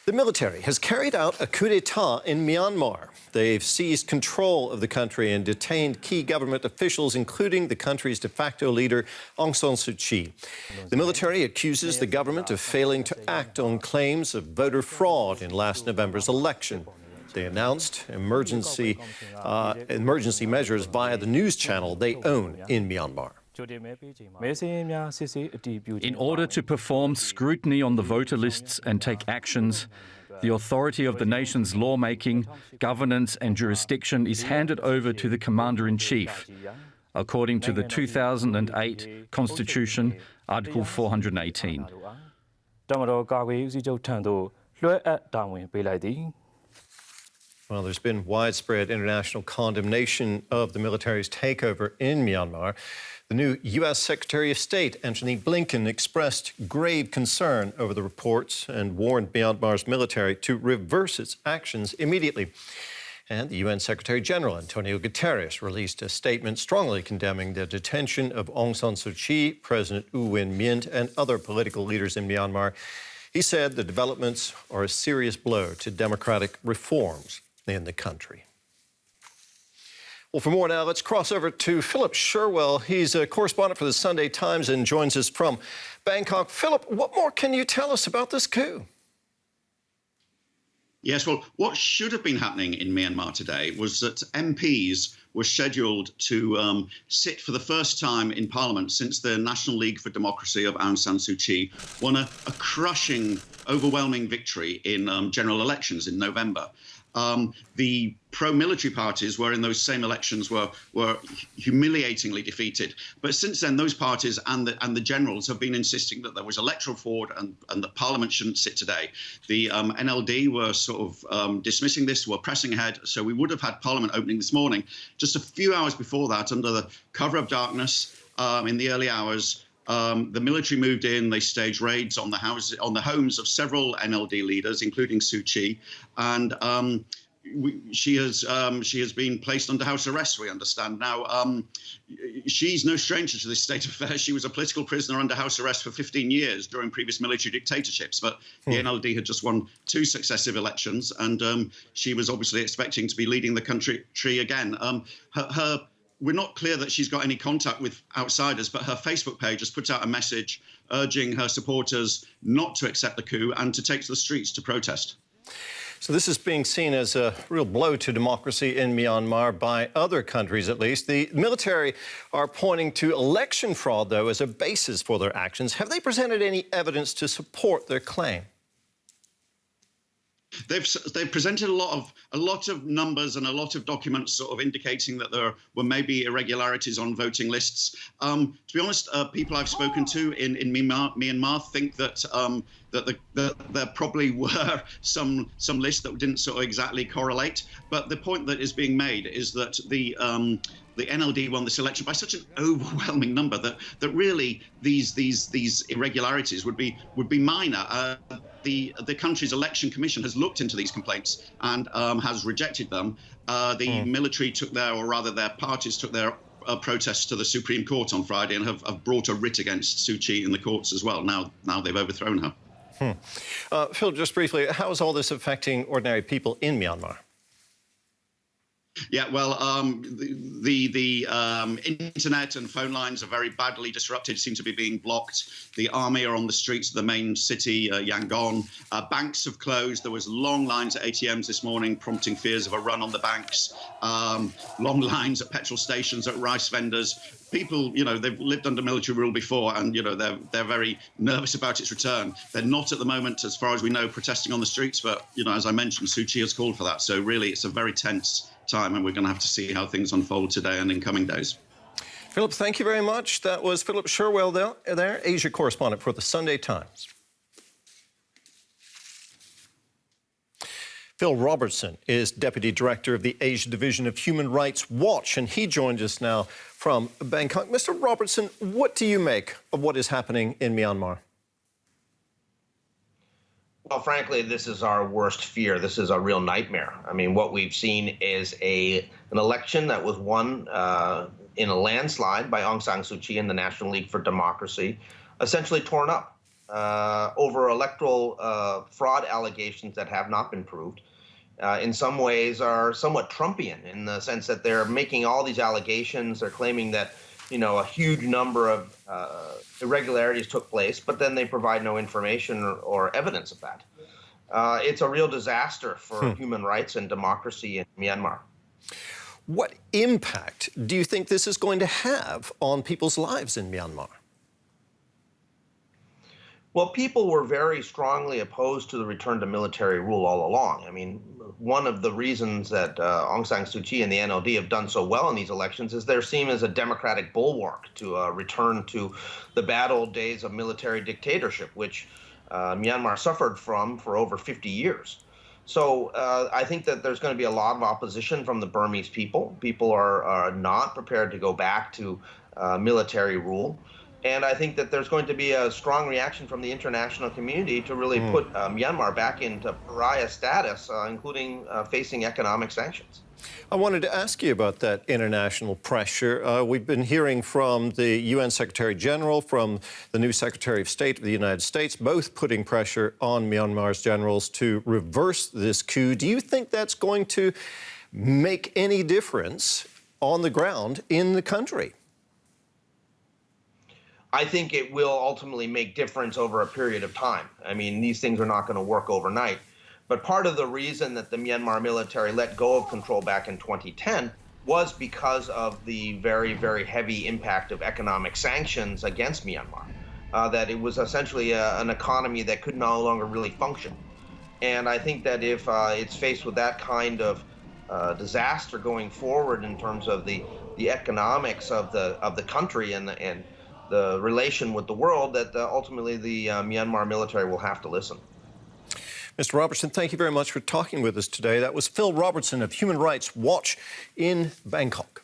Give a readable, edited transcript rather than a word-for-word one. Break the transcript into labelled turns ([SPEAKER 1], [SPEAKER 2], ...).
[SPEAKER 1] The military has carried out a coup d'etat in Myanmar. They've seized control of the country and detained key government officials, including the country's de facto leader, Aung San Suu Kyi. The military accuses the government of failing to act on claims of voter fraud in last November's election. They announced emergency measures via the news channel they own in Myanmar.
[SPEAKER 2] In order to perform scrutiny on the voter lists and take actions, the authority of the nation's lawmaking, governance and jurisdiction is handed over to the Commander-in-Chief, according to the 2008 Constitution, Article 418.
[SPEAKER 1] Well, there's been widespread international condemnation of the military's takeover in Myanmar. The new U.S. Secretary of State, Antony Blinken, expressed grave concern over the reports and warned Myanmar's military to reverse its actions immediately. And the UN Secretary General, Antonio Guterres, released a statement strongly condemning the detention of Aung San Suu Kyi, President U Win Myint, and other political leaders in Myanmar. He said the developments are a serious blow to democratic reforms in the country. Well, for more now, let's cross over to Philip Sherwell. He's a correspondent for the Sunday Times and joins us from Bangkok. Philip, what more can you tell us about this coup?
[SPEAKER 3] Yes, well, what should have been happening in Myanmar today was that MPs were scheduled to sit for the first time in Parliament since the National League for Democracy of Aung San Suu Kyi won a crushing, overwhelming victory in general elections in November. The pro-military parties were in those same elections were humiliatingly defeated. But since then, those parties and the generals have been insisting that there was electoral fraud and that Parliament shouldn't sit today. The NLD were sort of dismissing this, were pressing ahead. So we would have had Parliament opening this morning. Just a few hours before that, under the cover of darkness, in the early hours, the military moved in. They staged raids on the homes of several NLD leaders, including Suu Kyi, and she has been placed under house arrest, we understand. Now, she's no stranger to this state of affairs. She was a political prisoner under house arrest for 15 years during previous military dictatorships, but the NLD had just won 2 successive elections, and she was obviously expecting to be leading the country again. We're not clear that she's got any contact with outsiders, but her Facebook page has put out a message urging her supporters not to accept the coup and to take to the streets to protest.
[SPEAKER 1] So this is being seen as a real blow to democracy in Myanmar by other countries, at least. The military are pointing to election fraud, though, as a basis for their actions. Have they presented any evidence to support their claim?
[SPEAKER 3] They've presented a lot of numbers and a lot of documents sort of indicating that there were maybe irregularities on voting lists. To be honest, people I've spoken to in Myanmar think that there probably were some lists that didn't sort of exactly correlate. But the point that is being made is that the NLD won this election by such an overwhelming number that really these irregularities would be minor. The country's election commission has looked into these complaints and has rejected them. The military took their parties took their protests to the Supreme Court on Friday and have brought a writ against Suu Kyi in the courts as well. Now they've overthrown her.
[SPEAKER 1] Phil, just briefly, how is all this affecting ordinary people in Myanmar?
[SPEAKER 3] Yeah, well, the internet and phone lines are very badly disrupted, seem to be being blocked. The army are on the streets of the main city, Yangon. Banks have closed. There was long lines at ATMs this morning, prompting fears of a run on the banks. Long lines at petrol stations, at rice vendors. People, they've lived under military rule before, and they're very nervous about its return. They're not at the moment, as far as we know, protesting on the streets. But as I mentioned, Suu Kyi has called for that. So really, it's a very tense time, and we're going to have to see how things unfold today and in coming days.
[SPEAKER 1] Philip, thank you very much. That was Philip Sherwell there, Asia correspondent for the Sunday Times. Phil Robertson is Deputy Director of the Asia Division of Human Rights Watch, and he joins us now from Bangkok. Mr. Robertson, what do you make of what is happening in Myanmar?
[SPEAKER 4] Well, frankly, this is our worst fear. This is a real nightmare. I mean, what we've seen is an election that was won in a landslide by Aung San Suu Kyi and the National League for Democracy, essentially torn up. over electoral fraud allegations that have not been proved, in some ways are somewhat Trumpian in the sense that they're making all these allegations. They're claiming that, a huge number of irregularities took place, but then they provide no information or evidence of that. It's a real disaster for human rights and democracy in Myanmar.
[SPEAKER 1] What impact do you think this is going to have on people's lives in Myanmar?
[SPEAKER 4] Well, people were very strongly opposed to the return to military rule all along. I mean, one of the reasons that Aung San Suu Kyi and the NLD have done so well in these elections is they're seen as a democratic bulwark to return to the bad old days of military dictatorship, which Myanmar suffered from for over 50 years. So I think that there's going to be a lot of opposition from the Burmese people. People are not prepared to go back to military rule. And I think that there's going to be a strong reaction from the international community to really put Myanmar back into pariah status, including facing economic sanctions.
[SPEAKER 1] I wanted to ask you about that international pressure. We've been hearing from the UN Secretary General, from the new Secretary of State of the United States, both putting pressure on Myanmar's generals to reverse this coup. Do you think that's going to make any difference on the ground in the country?
[SPEAKER 4] I think it will ultimately make difference over a period of time. I mean, these things are not going to work overnight. But part of the reason that the Myanmar military let go of control back in 2010 was because of the very, very heavy impact of economic sanctions against Myanmar, that it was essentially an economy that could no longer really function. And I think that if it's faced with that kind of disaster going forward in terms of the economics of the country and the relation with the world, that ultimately the Myanmar military will have to listen.
[SPEAKER 1] Mr. Robertson, thank you very much for talking with us today. That was Phil Robertson of Human Rights Watch in Bangkok.